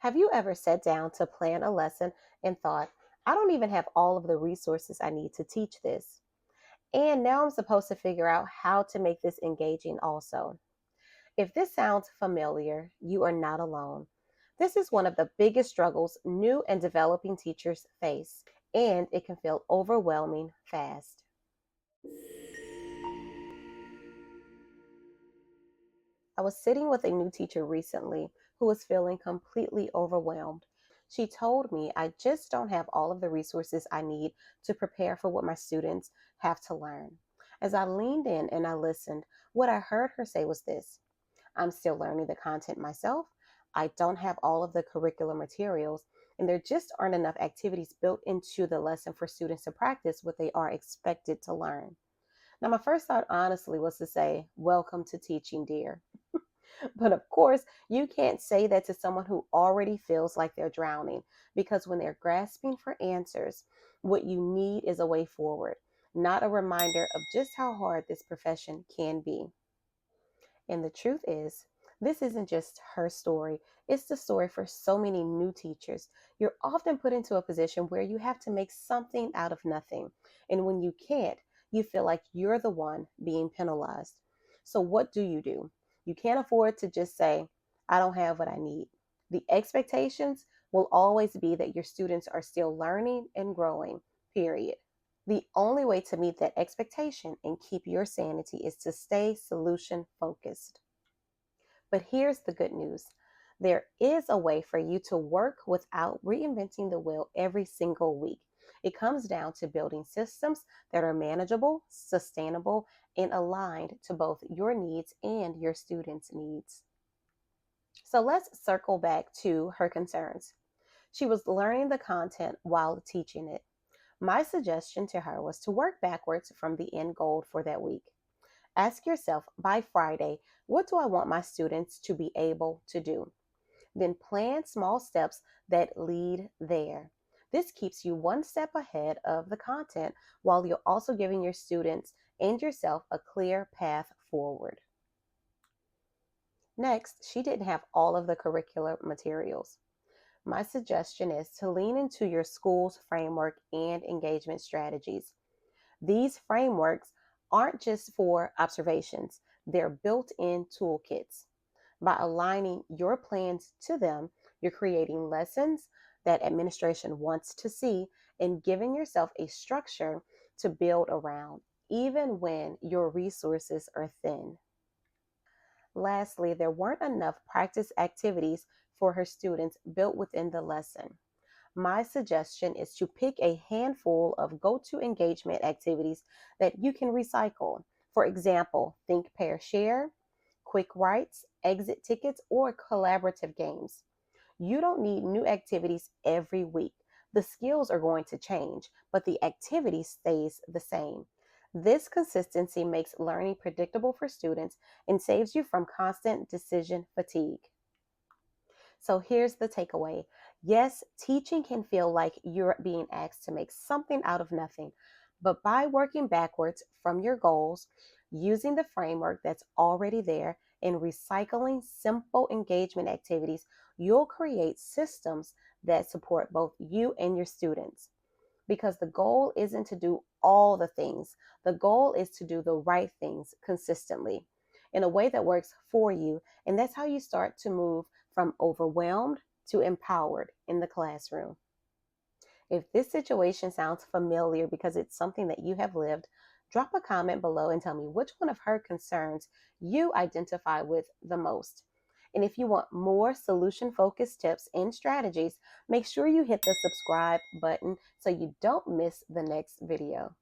Have you ever sat down to plan a lesson and thought, I don't even have all of the resources I need to teach this? And now I'm supposed to figure out how to make this engaging also. If this sounds familiar, you are not alone. This is one of the biggest struggles new and developing teachers face, and it can feel overwhelming fast. I was sitting with a new teacher recently who was feeling completely overwhelmed. She told me I just don't have all of the resources I need to prepare for what my students have to learn. As I leaned in and I listened, what I heard her say was this: I'm still learning the content myself. I don't have all of the curricular materials, and there just aren't enough activities built into the lesson for students to practice what they are expected to learn. Now, my first thought, honestly, was to say, welcome to teaching, dear. But of course, you can't say that to someone who already feels like they're drowning, because when they're grasping for answers, what you need is a way forward, not a reminder of just how hard this profession can be. And the truth is, this isn't just her story, it's the story for so many new teachers. You're often put into a position where you have to make something out of nothing. And when you can't, you feel like you're the one being penalized. So, what do? You can't afford to just say, I don't have what I need. The expectations will always be that your students are still learning and growing, period. The only way to meet that expectation and keep your sanity is to stay solution focused. But here's the good news: there is a way for you to work without reinventing the wheel every single week. It comes down to building systems that are manageable, sustainable, and aligned to both your needs and your students' needs. So let's circle back to her concerns. She was learning the content while teaching it. My suggestion to her was to work backwards from the end goal for that week. Ask yourself by Friday, what do I want my students to be able to do? Then plan small steps that lead there. This keeps you one step ahead of the content while you're also giving your students and yourself a clear path forward. Next, she didn't have all of the curricular materials. My suggestion is to lean into your school's framework and engagement strategies. These frameworks aren't just for observations, they're built in toolkits. By aligning your plans to them, you're creating lessons that administration wants to see and giving yourself a structure to build around, even when your resources are thin. Lastly, there weren't enough practice activities for her students built within the lesson. My suggestion is to pick a handful of go to engagement activities that you can recycle. For example, think, pair, share, quick writes, exit tickets, or collaborative games. You don't need new activities every week. The skills are going to change, but the activity stays the same. This consistency makes learning predictable for students and saves you from constant decision fatigue. So here's the takeaway. Yes, teaching can feel like you're being asked to make something out of nothing, but by working backwards from your goals, using the framework that's already there, and recycling simple engagement activities, you'll create systems that support both you and your students. Because the goal isn't to do all the things, the goal is to do the right things consistently in a way that works for you. And that's how you start to move from overwhelmed to empowered in the classroom. If this situation sounds familiar because it's something that you have lived, drop a comment below and tell me which one of her concerns you identify with the most. And if you want more solution focused tips and strategies, make sure you hit the subscribe button so you don't miss the next video.